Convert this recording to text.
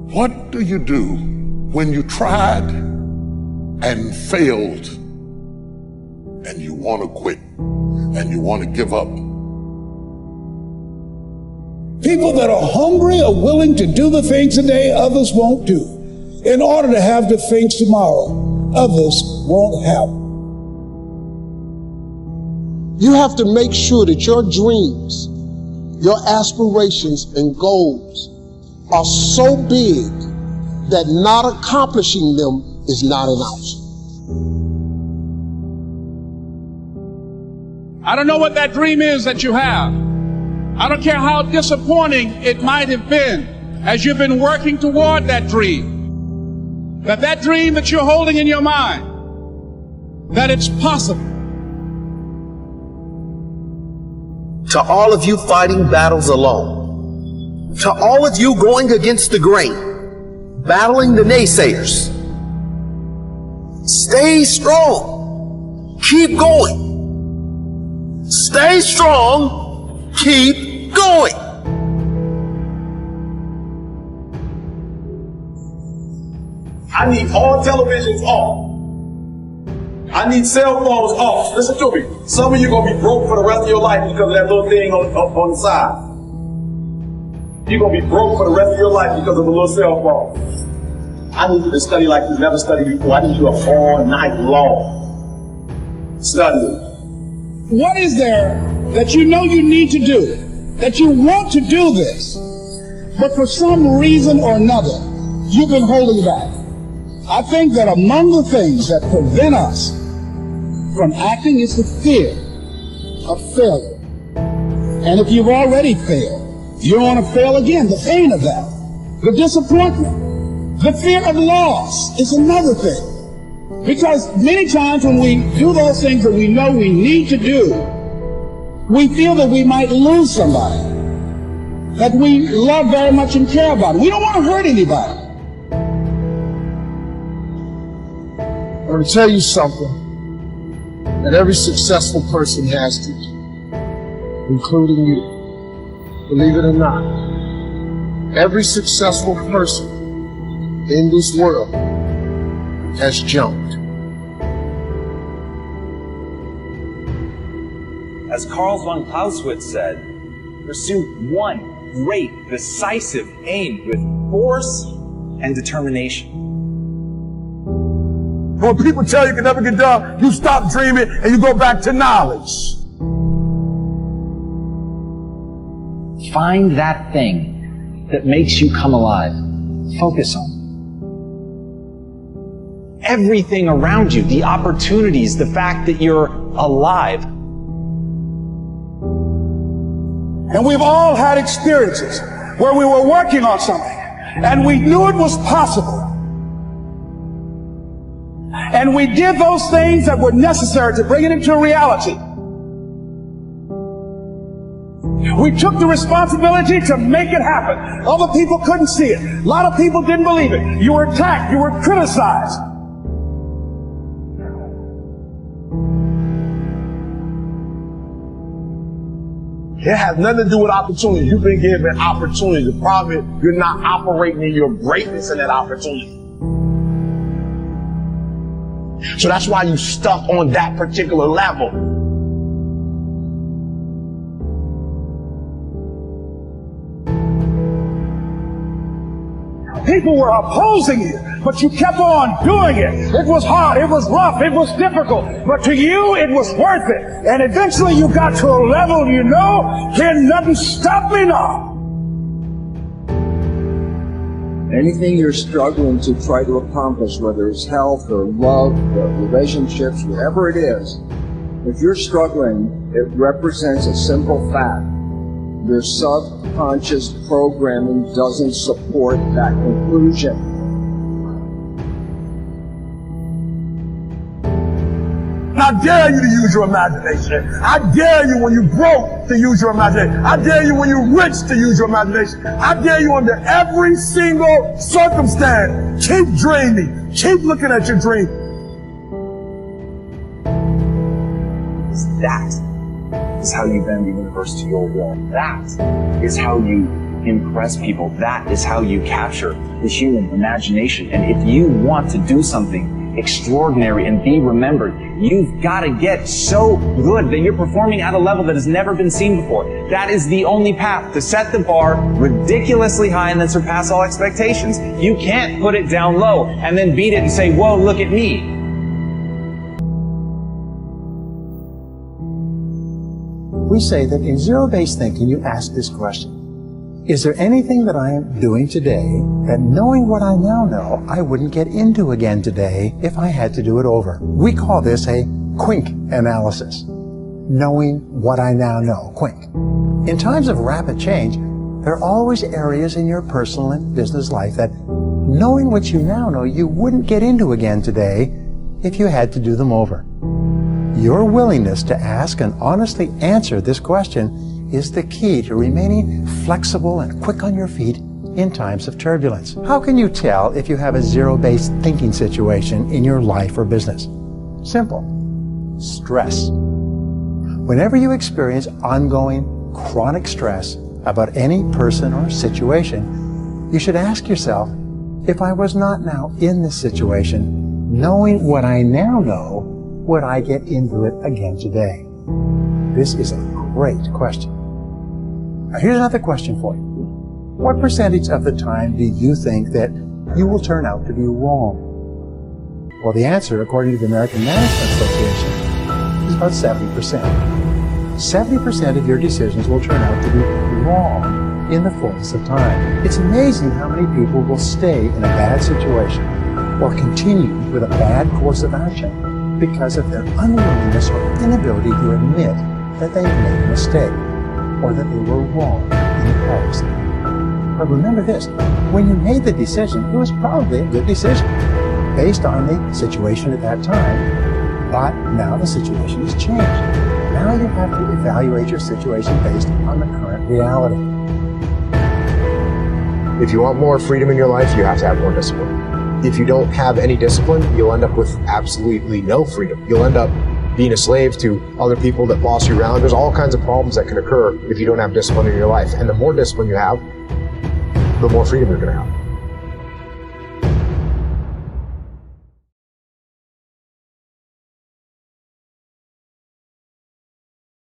What do you do when you tried and failed and you want to quit and you want to give up? People that are hungry are willing to do the things today others won't do in order to have the things tomorrow others won't have. You have to make sure that your dreams, your aspirations and goals are so big that not accomplishing them is not an option. I don't know what that dream is that you have. I don't care how disappointing it might have been as you've been working toward that dream. That dream that you're holding in your mind, that it's possible. To all of you fighting battles alone, to all of you going against the grain, battling the naysayers, stay strong, keep going. Stay strong, keep going. I need all televisions off. I need cell phones off. Listen to me. Some of you gonna be broke for the rest of your life because of that little thing on the side. You're gonna be broke for the rest of your life because of the little cell phone. I need you to study like you've never studied before. I need you all night long studying. What is there that you know you need to do, that you want to do this, but for some reason or another, you've been holding back? I think that among the things that prevent us from acting is the fear of failure. And if you've already failed, you don't want to fail again. The pain of that, the disappointment, the fear of loss is another thing. Because many times when we do those things that we know we need to do, we feel that we might lose somebody that we love very much and care about. We don't want to hurt anybody. I'm going to tell you something that every successful person has to do, including you. Believe it or not, every successful person in this world has jumped. As Karl von Clausewitz said, pursue one great, decisive aim with force and determination. When people tell you can never get done, you stop dreaming and you go back to knowledge. Find that thing that makes you come alive. Focus on it. Everything around you, the opportunities, the fact that you're alive. And we've all had experiences where we were working on something and we knew it was possible. And we did those things that were necessary to bring it into reality. We took the responsibility to make it happen. Other people couldn't see it. A lot of people didn't believe it. You were attacked. You were criticized. It has nothing to do with opportunity. You've been given opportunity. The problem is you're not operating in your greatness in that opportunity. So that's why you're stuck on that particular level. People were opposing you, but you kept on doing it. It was hard, it was rough, it was difficult, but to you it was worth it. And eventually you got to a level you know, can nothing stop me now. Anything you're struggling to try to accomplish, whether it's health or love or relationships, whatever it is, if you're struggling, it represents a simple fact. Your subconscious programming doesn't support that conclusion. I dare you to use your imagination. I dare you when you're broke to use your imagination. I dare you when you're rich to use your imagination. I dare you under every single circumstance. Keep dreaming. Keep looking at your dream. That is how you bend the universe to your will. That is how you impress people. That is how you capture the human imagination. And if you want to do something extraordinary and be remembered, you've got to get so good that you're performing at a level that has never been seen before. That is the only path to set the bar ridiculously high and then surpass all expectations. You can't put it down low and then beat it and say, whoa, look at me. We say that in zero-based thinking, you ask this question: is there anything that I am doing today that, knowing what I now know, I wouldn't get into again today if I had to do it over? We call this a QUINK analysis. Knowing what I now know, QUINK. In times of rapid change, there are always areas in your personal and business life that, knowing what you now know, you wouldn't get into again today if you had to do them over. Your willingness to ask and honestly answer this question is the key to remaining flexible and quick on your feet in times of turbulence. How can you tell if you have a zero-based thinking situation in your life or business? Simple. Stress. Whenever you experience ongoing chronic stress about any person or situation, you should ask yourself, if I was not now in this situation, knowing what I now know, would I get into it again today? This is a great question. Now here's another question for you. What percentage of the time do you think that you will turn out to be wrong? Well, the answer, according to the American Management Association, is about 70%. 70% of your decisions will turn out to be wrong in the fullness of time. It's amazing how many people will stay in a bad situation or continue with a bad course of action because of their unwillingness or inability to admit that they made a mistake or that they were wrong in the past. But remember this, when you made the decision, it was probably a good decision based on the situation at that time, but now the situation has changed. Now you have to evaluate your situation based on the current reality. If you want more freedom in your life, you have to have more discipline. If you don't have any discipline, you'll end up with absolutely no freedom. You'll end up being a slave to other people that boss you around. There's all kinds of problems that can occur if you don't have discipline in your life. And the more discipline you have, the more freedom you're going to have.